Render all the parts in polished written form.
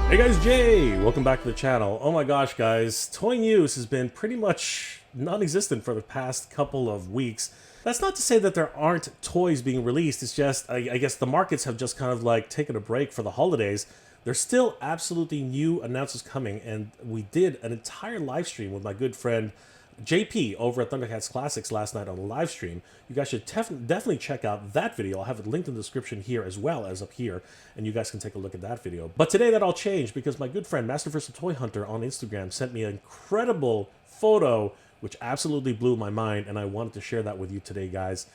Hey guys, Jay! Welcome back to the channel. Oh my gosh, guys, toy news has been pretty much non-existent for the past couple of weeks. That's not to say that there aren't toys being released, it's just, I guess the markets have just kind of like taken a break for the holidays. There's still absolutely new announcements coming, and we did an entire live stream with my good friend JP over at Thundercats Classics last night on a live stream. You guys should definitely check out that video. I'll have it linked in the description here as well as up here, and you guys can take a look at that video. But today that all changed because my good friend Masterversal Toy Hunter on Instagram sent me an incredible photo which absolutely blew my mind, and I wanted to share that with you today, guys.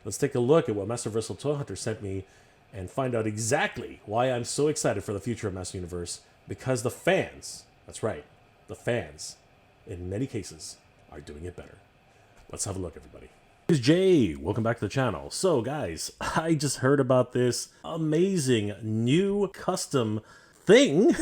Let's take a look at what Masterversal Toy Hunter sent me and find out exactly why I'm so excited for the future of Master Universe. Because the fans, that's right, the fans, in many cases, are doing it better. Let's have a look, everybody. It's Jay. Welcome back to the channel. So, guys, I just heard about this amazing new custom thing.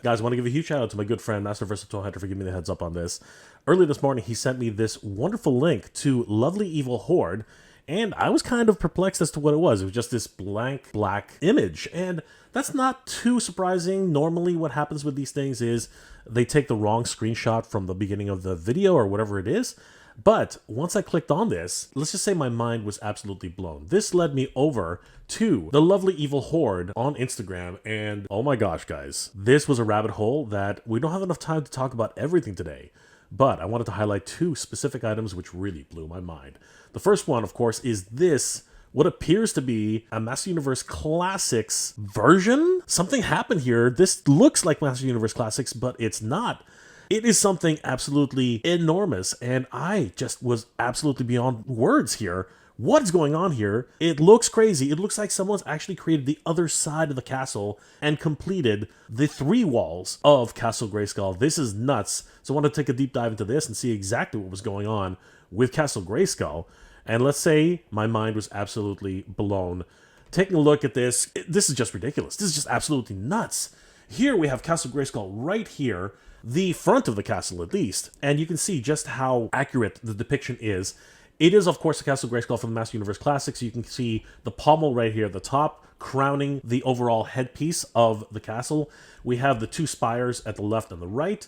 Guys, I want to give a huge shout out to my good friend Masterversal Toy Hunter for giving me the heads up on this. Early this morning, he sent me this wonderful link to Lovely Evil Horde, and I was kind of perplexed as to what it was. It was just this blank black image, and that's not too surprising. Normally what happens with these things is they take the wrong screenshot from the beginning of the video or whatever it is. But once I clicked on this, let's just say my mind was absolutely blown. This led me over to the Lovely Evil Horde on Instagram, and oh my gosh, guys, this was a rabbit hole that we don't have enough time to talk about everything today. But I wanted to highlight two specific items which really blew my mind. The first one, of course, is this, what appears to be a Master Universe Classics version. Something happened here. This looks like Master Universe Classics, but it's not. It is something absolutely enormous, and I just was absolutely beyond words here. What is going on here? It looks crazy. It looks like someone's actually created the other side of the castle and completed the 3 walls of Castle Grayskull. This is nuts. So I want to take a deep dive into this and see exactly what was going on with Castle Grayskull. And let's say my mind was absolutely blown. Taking a look at this, this is just ridiculous. This is just absolutely nuts. Here we have Castle Grayskull right here, the front of the castle at least, and you can see just how accurate the depiction is. It is, of course, the Castle Grayskull from the Master Universe Classics. You can see the pommel right here at the top, crowning the overall headpiece of the castle. We have the 2 spires at the left and the right.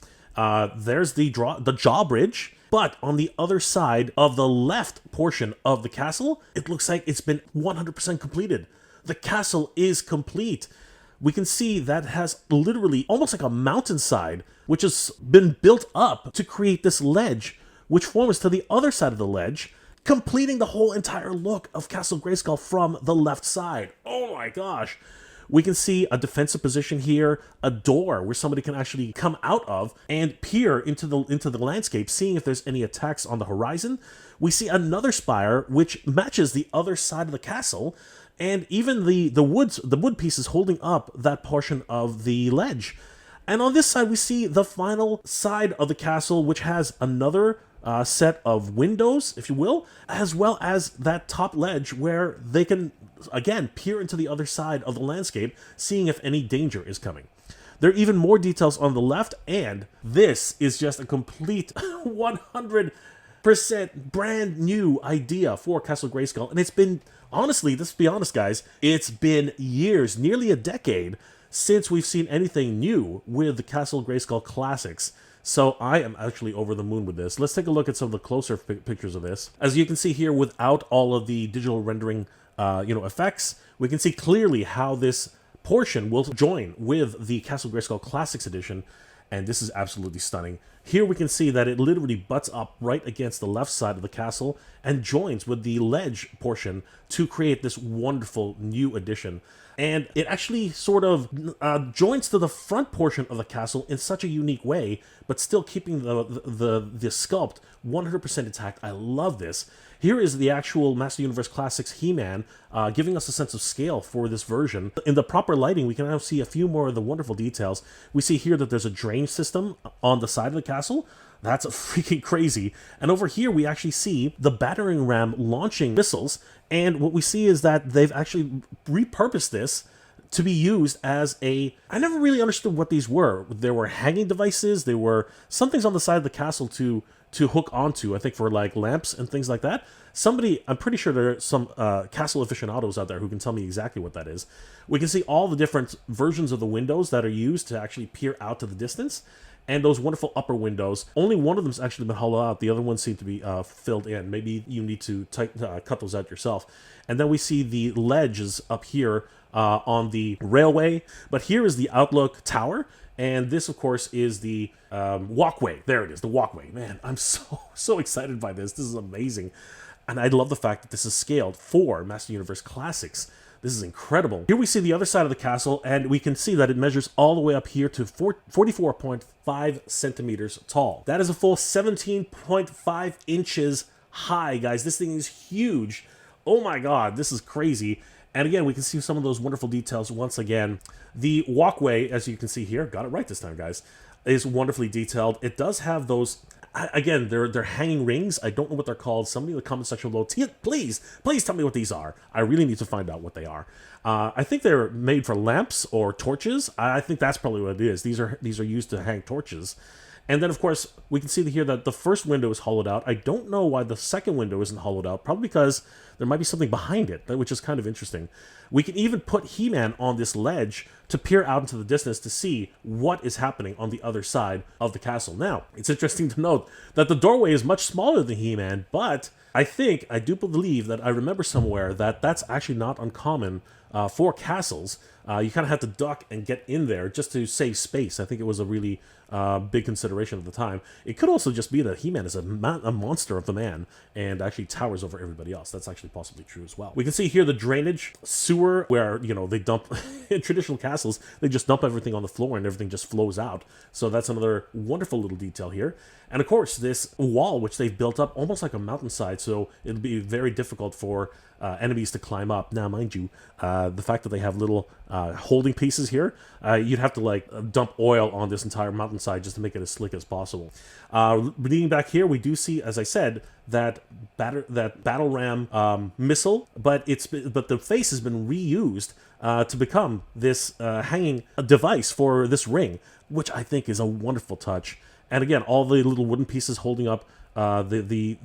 There's the drawbridge, but on the other side of the left portion of the castle, it looks like it's been 100% completed. The castle is complete. We can see that has literally almost like a mountainside, which has been built up to create this ledge, which forms to the other side of the ledge, completing the whole entire look of Castle Grayskull from the left side. Oh my gosh. We can see a defensive position here, a door where somebody can actually come out of and peer into the landscape, seeing if there's any attacks on the horizon. We see another spire which matches the other side of the castle, and even the wood pieces holding up that portion of the ledge. And on this side, we see the final side of the castle, which has another set of windows, if you will, as well as that top ledge where they can, again, peer into the other side of the landscape, seeing if any danger is coming. There are even more details on the left, and this is just a complete 100% brand new idea for Castle Grayskull. And it's been, honestly, let's be honest, guys, it's been years, nearly a decade, since we've seen anything new with the Castle Grayskull Classics. So I am actually over the moon with this. Let's take a look at some of the closer pictures of this. As you can see here, without all of the digital rendering effects, we can see clearly how this portion will join with the Castle Grayskull Classics Edition, and this is absolutely stunning. Here we can see that it literally butts up right against the left side of the castle and joins with the ledge portion to create this wonderful new addition. And it actually sort of joins to the front portion of the castle in such a unique way, but still keeping the sculpt 100% intact. I love this. Here is the actual Master Universe Classics He-Man, giving us a sense of scale for this version. In the proper lighting, we can now see a few more of the wonderful details. We see here that there's a drain system on the side of the castle. That's freaking crazy. And over here, we actually see the battering ram launching missiles. And what we see is that they've actually repurposed this to be used as a... I never really understood what these were. There were hanging devices. There were some things on the side of the castle to to hook onto, I think for like lamps and things like that. Somebody, I'm pretty sure there are some castle aficionados out there who can tell me exactly what that is. We can see all the different versions of the windows that are used to actually peer out to the distance. And those wonderful upper windows, only one of them's actually been hollowed out. The other ones seem to be filled in. Maybe you need to cut those out yourself. And then we see the ledges up here on the railway. But here is the outlook tower. And this, of course, is the walkway. There it is, the walkway. Man, I'm so excited by this. This is amazing. And I love the fact that this is scaled for Master Universe Classics. This is incredible. Here we see the other side of the castle, and we can see that it measures all the way up here to 44.5 centimeters tall. That is a full 17.5 inches high, guys. This thing is huge. Oh my god, this is crazy. And again, we can see some of those wonderful details once again. The walkway, as you can see here, got it right this time, guys, is wonderfully detailed. It does have those... Again, they're hanging rings. I don't know what they're called. Somebody in the comment section below, please tell me what these are. I really need to find out what they are. I think they're made for lamps or torches. I think that's probably what it is. These are used to hang torches. And then, of course, we can see here that the first window is hollowed out. I don't know why the second window isn't hollowed out. Probably because there might be something behind it, which is kind of interesting. We can even put He-Man on this ledge to peer out into the distance to see what is happening on the other side of the castle. Now, it's interesting to note that the doorway is much smaller than He-Man, but I do believe that I remember somewhere that that's actually not uncommon for castles. You kind of have to duck and get in there just to save space. I think it was a really big consideration at the time. It could also just be that He-Man is a monster of the man and actually towers over everybody else. That's actually possibly true as well. We can see here the drainage sewer where, you know, they dump, in traditional castles, they just dump everything on the floor and everything just flows out. So that's another wonderful little detail here. And of course, this wall, which they've built up almost like a mountainside, so it'll be very difficult for enemies to climb up. Now, mind you, the fact that they have little holding pieces here, you'd have to like dump oil on this entire mountainside just to make it as slick as possible. Leading back here, we do see, as I said, that battle ram missile, but the face has been reused to become this hanging device for this ring, which I think is a wonderful touch. And again, all the little wooden pieces holding up the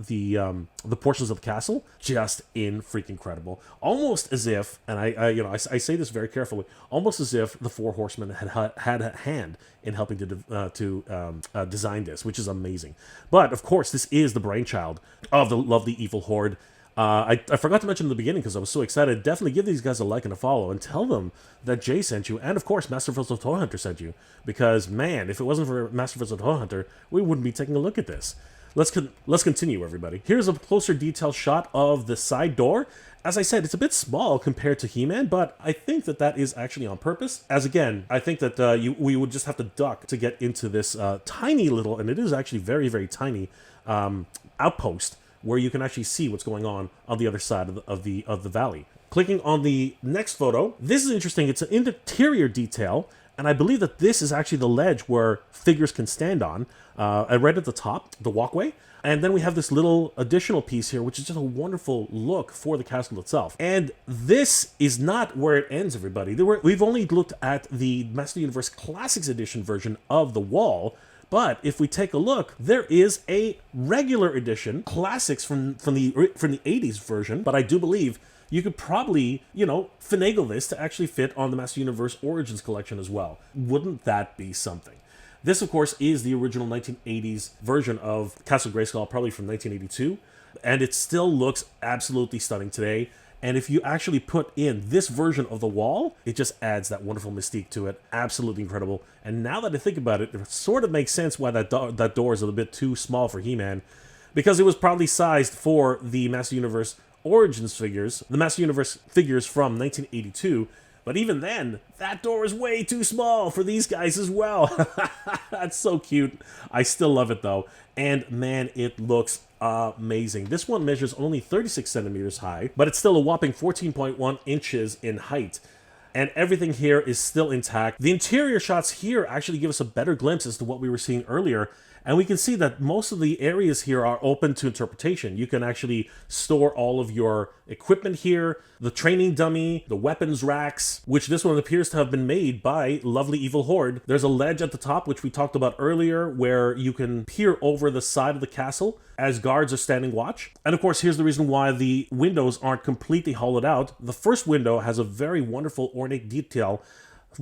portions of the castle, just freaking incredible. Almost as if, and I say this very carefully, almost as if the Four Horsemen had a hand in helping to design this, which is amazing. But of course, this is the brainchild of the lovely Evil Horde. I forgot to mention in the beginning because I was so excited. Definitely give these guys a like and a follow and tell them that Jay sent you, and of course Masterful's of Toy Hunter sent you, because man, if it wasn't for Masterful's of Toy Hunter, we wouldn't be taking a look at this. Let's continue, everybody. Here's a closer detail shot of the side door. As I said, it's a bit small compared to He-Man, but I think that is actually on purpose. As again, I think that we would just have to duck to get into this tiny little, and it is actually very, very tiny outpost, where you can actually see what's going on the other side of the valley. Clicking on the next photo, this is interesting. It's an interior detail, and I believe that this is actually the ledge where figures can stand on, right at the top, the walkway. And then we have this little additional piece here, which is just a wonderful look for the castle itself. And this is not where it ends, everybody. We've only looked at the Master Universe Classics Edition version of the wall, but if we take a look, there is a regular edition, classics from the 80s version, but I do believe you could probably, finagle this to actually fit on the Master Universe Origins collection as well. Wouldn't that be something? This, of course, is the original 1980s version of Castle Grayskull, probably from 1982, and it still looks absolutely stunning today. And if you actually put in this version of the wall, it just adds that wonderful mystique to it. Absolutely incredible. And now that I think about it, it sort of makes sense why that door is a little bit too small for He-Man, because it was probably sized for the Master Universe Origins figures, the Master Universe figures from 1982. But even then, that door is way too small for these guys as well. That's so cute. I still love it though. And man, it looks amazing. This one measures only 36 centimeters high, but it's still a whopping 14.1 inches in height. and everything here is still intact. The interior shots here actually give us a better glimpse as to what we were seeing earlier. And we can see that most of the areas here are open to interpretation. You can actually store all of your equipment here, the training dummy, the weapons racks, which this one appears to have been made by Lovely Evil Horde. There's a ledge at the top, which we talked about earlier, where you can peer over the side of the castle as guards are standing watch. And of course, here's the reason why the windows aren't completely hollowed out. The first window has a very wonderful ornate detail,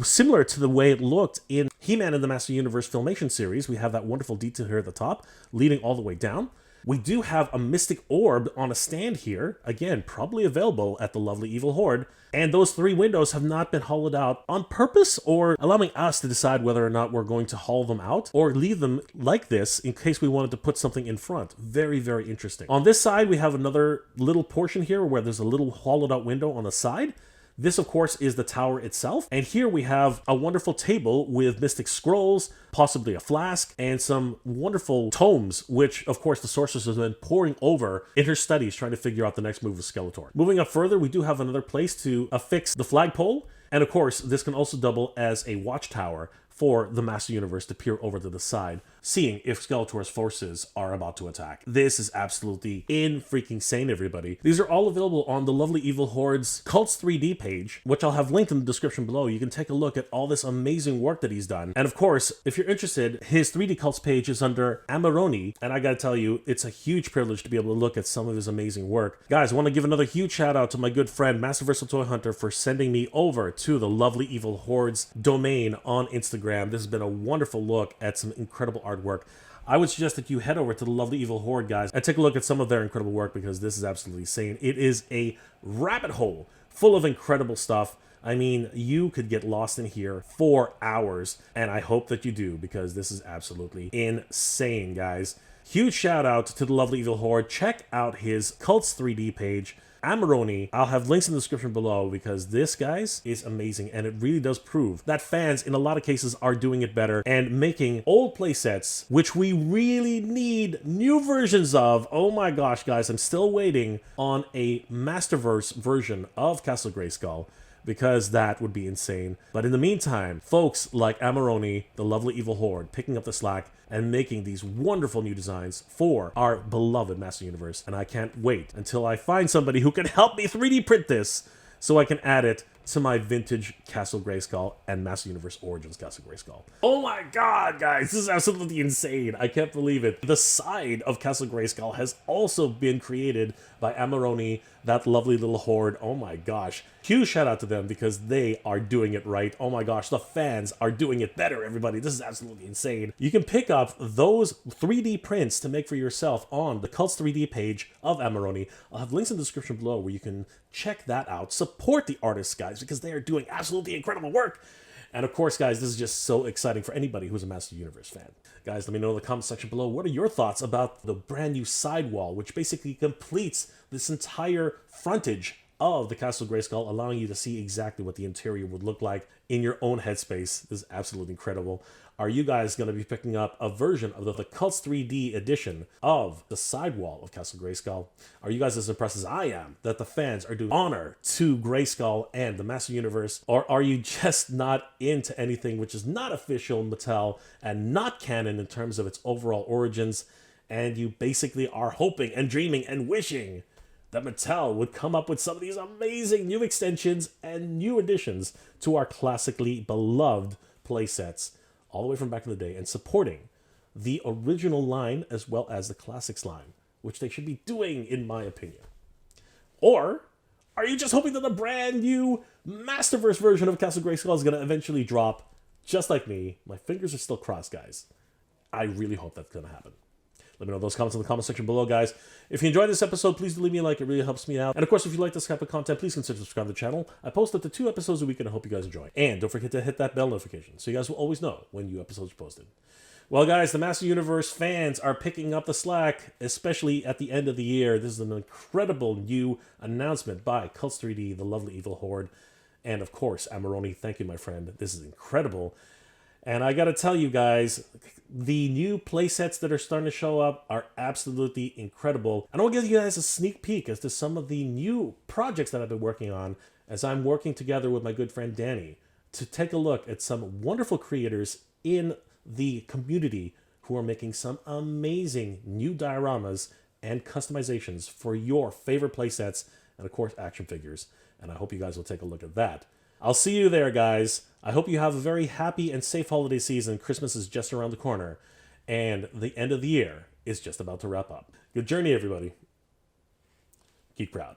similar to the way it looked in He-Man and the Master Universe Filmation series. We have that wonderful detail here at the top, leading all the way down. We do have a mystic orb on a stand here, again, probably available at the Lovely Evil Horde. And those 3 windows have not been hollowed out on purpose, or allowing us to decide whether or not we're going to hollow them out or leave them like this in case we wanted to put something in front. Very, very interesting. On this side, we have another little portion here where there's a little hollowed out window on the side. This, of course, is the tower itself. And here we have a wonderful table with mystic scrolls, possibly a flask, and some wonderful tomes, which, of course, the sorceress has been poring over in her studies trying to figure out the next move of Skeletor. Moving up further, we do have another place to affix the flagpole. And, of course, this can also double as a watchtower for the Master Universe to peer over to the side, seeing if Skeletor's forces are about to attack. This is absolutely in-freaking-sane, everybody. These are all available on the Lovely Evil Horde's Cults 3D page, which I'll have linked in the description below. You can take a look at all this amazing work that he's done. And of course, if you're interested, his 3D Cults page is under Amarone, and I gotta tell you, it's a huge privilege to be able to look at some of his amazing work. Guys, I want to give another huge shout out to my good friend, Masterversal Toy Hunter, for sending me over to the Lovely Evil Horde's domain on Instagram. This has been a wonderful look at some incredible artwork. I would suggest that you head over to the Lovely Evil Horde, guys, and take a look at some of their incredible work, because this is absolutely insane. It is a rabbit hole full of incredible stuff. I mean, you could get lost in here for hours, and I hope that you do, because this is absolutely insane, guys. Huge shout out to the Lovely Evil Horde. Check out his Cults 3D page, Amarone. I'll have links in the description below, because this, guys, is amazing, and it really does prove that fans in a lot of cases are doing it better and making old playsets, which we really need new versions of. Oh my gosh, guys, I'm still waiting on a Masterverse version of Castle Grayskull, because that would be insane. But in the meantime, folks like Amarone, the Lovely Evil Horde, picking up the slack and making these wonderful new designs for our beloved Master Universe. And I can't wait until I find somebody who can help me 3D print this so I can add it to my vintage Castle Grayskull and Master Universe Origins Castle Grayskull. Oh my god, guys, this is absolutely insane. I can't believe it. The side of Castle Grayskull has also been created by Amarone, that lovely little horde. Oh my gosh. Huge shout out to them, because they are doing it right. Oh my gosh, the fans are doing it better, everybody. This is absolutely insane. You can pick up those 3D prints to make for yourself on the Cults 3D page of Amarone. I'll have links in the description below where you can check that out. Support the artists, guys, because they are doing absolutely incredible work. And of course, guys, this is just so exciting for anybody who's a Master Universe fan. Guys, let me know in the comment section below, what are your thoughts about the brand new sidewall, which basically completes this entire frontage of the Castle Grayskull, allowing you to see exactly what the interior would look like in your own headspace. This is absolutely incredible. Are you guys going to be picking up a version of the Cults 3D edition of the sidewall of Castle Grayskull? Are you guys as impressed as I am that the fans are doing honor to Grayskull and the Master Universe? Or are you just not into anything which is not official Mattel and not canon in terms of its overall origins, and you basically are hoping and dreaming and wishing that Mattel would come up with some of these amazing new extensions and new additions to our classically beloved playsets, all the way from back in the day, and supporting the original line as well as the classics line, which they should be doing, in my opinion? Or are you just hoping that the brand new Masterverse version of Castle Grayskull is going to eventually drop, just like me? My fingers are still crossed, guys. I really hope that's going to happen. Let me know those comments in the comment section below, guys. If you enjoyed this episode, please do leave me a like. It really helps me out. And of course, if you like this type of content, please consider subscribing to the channel. I post up to 2 episodes a week, and I hope you guys enjoy. And don't forget to hit that bell notification so you guys will always know when new episodes are posted. Well, guys, the Master Universe fans are picking up the slack, especially at the end of the year. This is an incredible new announcement by Cults 3D, the Lovely Evil Horde, and of course, Amarone. Thank you, my friend. This is incredible. And I gotta tell you guys, the new playsets that are starting to show up are absolutely incredible. And I'll give you guys a sneak peek as to some of the new projects that I've been working on as I'm working together with my good friend Danny to take a look at some wonderful creators in the community who are making some amazing new dioramas and customizations for your favorite playsets and, of course, action figures. And I hope you guys will take a look at that. I'll see you there, guys. I hope you have a very happy and safe holiday season. Christmas is just around the corner, and the end of the year is just about to wrap up. Good journey, everybody. Keep proud.